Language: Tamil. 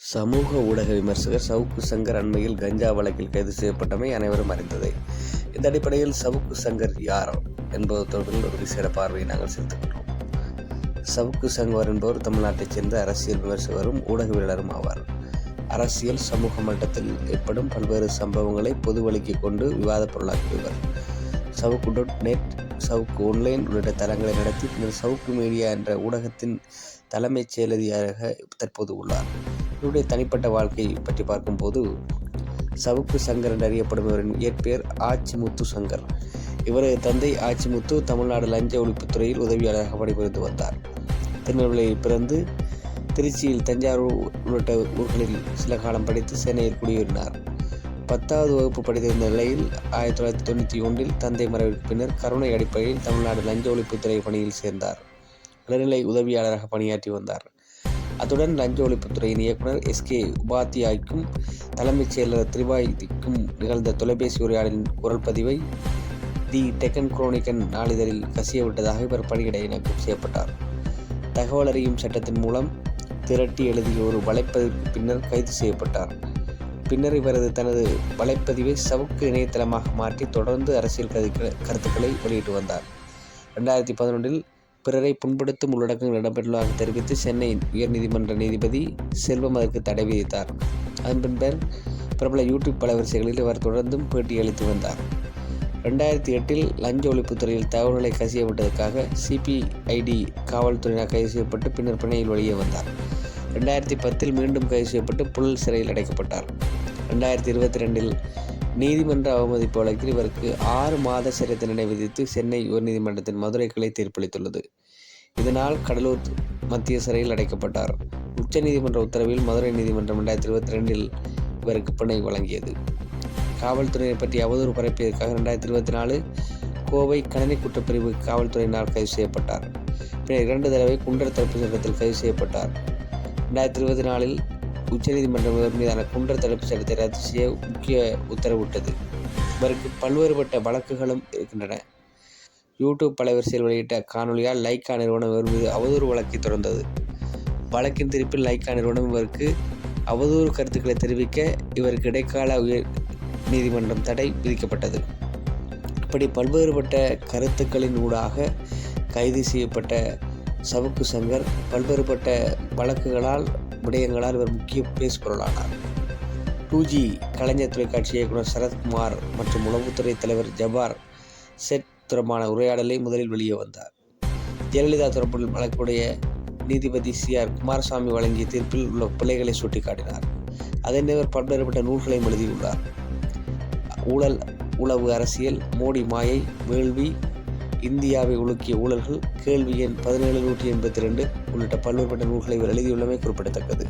சமூக ஊடக விமர்சகர் சவுக்கு சங்கர் அண்மையில் கஞ்சா வழக்கில் கைது செய்யப்பட்டமை அனைவரும் அறிந்ததே. இந்த அடிப்படையில் சவுக்கு சங்கர் யார் என்பது தொடர்பில் ஒரு விசேட பார்வையை நாங்கள் செலுத்துகின்றோம். சவுக்கு சங்கர் என்பவர் தமிழ்நாட்டைச் சேர்ந்த அரசியல் விமர்சகரும் ஊடகவியலாளரும் ஆவார். அரசியல் சமூக மட்டத்தில் ஏற்படும் பல்வேறு சம்பவங்களை பொது வழிக்கு கொண்டு விவாதப் பொருளாக்கியவர். சவுக்கு.net, சவுக்கு ஒன்லைன் உள்ளிட்ட தளங்களை நடத்தி பின்னர் சவுக்கு மீடியா என்ற ஊடகத்தின் தலைமைச் செயலதிகாரியாக தற்போது உள்ளார். இவருடைய தனிப்பட்ட வாழ்க்கை பற்றி பார்க்கும்போது, சவுக்கு சங்கர் என்று அறியப்படும் இவரின் இயற்பெயர் ஆச்சிமுத்து சங்கர். இவரது தந்தை ஆச்சிமுத்து தமிழ்நாடு லஞ்ச ஒழிப்புத்துறையில் உதவியாளராக பணிபுரிந்து வந்தார். திருநெல்வேலியில் பிறந்து திருச்சியில், தஞ்சாவூர் உள்ளிட்ட ஊர்களில் சில காலம் படித்து சென்னையில் குடியேறினார். 10வது வகுப்பு படித்திருந்த நிலையில் 1991 தந்தை மறைவிற்கு பின்னர் கருணை அடிப்படையில் தமிழ்நாடு லஞ்ச ஒழிப்புத்துறை பணியில் சேர்ந்தார். இளநிலை உதவியாளராக பணியாற்றி வந்தார். அத்துடன் லஞ்ச ஒழிப்புத்துறையின் இயக்குனர் SK உபாத்தியாய்க்கும் தலைமைச் செயலர் திரிபாதிக்கும் நிகழ்ந்த தொலைபேசி உரையாடலின் குரல் பதிவை தி டெக்கன் குரோனிக்கன் நாளிதழில் கசியவிட்டதாக இவர் பணியிடை நீக்கம் செய்யப்பட்டார். தகவல் அறியும் சட்டத்தின் மூலம் திரட்டி எழுதிய ஒரு வலைப்பதிவுக்கு பின்னர் கைது செய்யப்பட்டார். பின்னர் இவரது தனது வலைப்பதிவை சவுக்கு இணையதளமாக மாற்றி தொடர்ந்து அரசியல் கருத்துக்களை வெளியிட்டு வந்தார். 2011 பிறரை புண்படுத்தும் உள்ளடக்கங்கள் இடம்பெற்றுள்ளதாக தெரிவித்து சென்னை உயர்நீதிமன்ற நீதிபதி செல்வம் அதற்கு தடை விதித்தார். அதன் பின்னர் பிரபல யூடியூப் அலைவரிசைகளில் இவர் தொடர்ந்தும் பேட்டியளித்து வந்தார். 2008 லஞ்ச ஒழிப்புத்துறையில் தகவல்களை கசியவிட்டதற்காக CPID காவல்துறையினர் கைது செய்யப்பட்டு பின்னர் பிணையில் வெளியே வந்தார். 2010 மீண்டும் கைது செய்யப்பட்டு புழல் சிறையில் அடைக்கப்பட்டார். 2022 நீதிமன்ற அவமதிப்பு வழக்கில் இவருக்கு 6 மாத சிறை தண்டனை விதித்து சென்னை உயர்நீதிமன்றத்தின் மதுரை கிளை தீர்ப்பளித்துள்ளது. இதனால் கடலூர் மத்திய சிறையில் அடைக்கப்பட்டார். உச்சநீதிமன்ற உத்தரவில் மதுரை நீதிமன்றம் 2022 இவருக்கு பிணை வழங்கியது. காவல்துறையை பற்றி அவதூறு பரப்பியதற்காக 2024 கோவை கணனி குற்றப்பிரிவு காவல்துறையினால் கைது செய்யப்பட்டார். பின்னர் 2 தடவை குண்டர் தடுப்பு சட்டத்தில் கைது செய்யப்பட்டார். 2024 உச்சநீதிமன்றம் இவர் மீதான குண்டர் தடுப்பு சட்டத்தை ரத்து செய்ய முக்கிய உத்தரவிட்டது. இவருக்கு பல்வேறுபட்ட வழக்குகளும் இருக்கின்றன. யூடியூப் அலைவரிசையில் வெளியிட்ட காணொலியால் லைக்கா நிறுவனம் இவர் மீது அவதூறு வழக்கை தொடர்ந்தது. வழக்கின் தீர்ப்பில் லைக்கா நிறுவனம் இவருக்கு அவதூறு கருத்துக்களை தெரிவிக்க இவருக்கு இடைக்கால உயர் நீதிமன்றம் தடை விதிக்கப்பட்டது. இப்படி பல்வேறுபட்ட கருத்துக்களின் ஊடாக கைது செய்யப்பட்ட சவுக்கு சங்கர் பல்வேறுபட்ட வழக்குகளால் விடயங்களால் இவர் முக்கிய பேசுபொருளானார். 2G கலைஞர் தொலைக்காட்சி இயக்குனர் சரத்குமார் மற்றும் உளவுத்துறை தலைவர் ஜபார் செட் தொடர்பான உரையாடலை முதலில் வெளியே வந்தார். ஜெயலலிதா தொடர்பில் வழக்குடைய நீதிபதி CR குமாரசாமி வழங்கிய தீர்ப்பில் உள்ள பிழைகளை சுட்டிக்காட்டினார். அதே நேரம் பல்வேறுபட்ட நூல்களையும் எழுதியுள்ளார். ஊழல், உளவு அரசியல், மோடி மாயை, வேள்வி, இந்தியாவை உலுக்கிய ஊழல்கள், கேள்வி எண் 1782 உள்ளிட்ட பல்வேறுபட்ட நூல்களை இவர் எழுதியுள்ளமை குறிப்பிடத்தக்கது.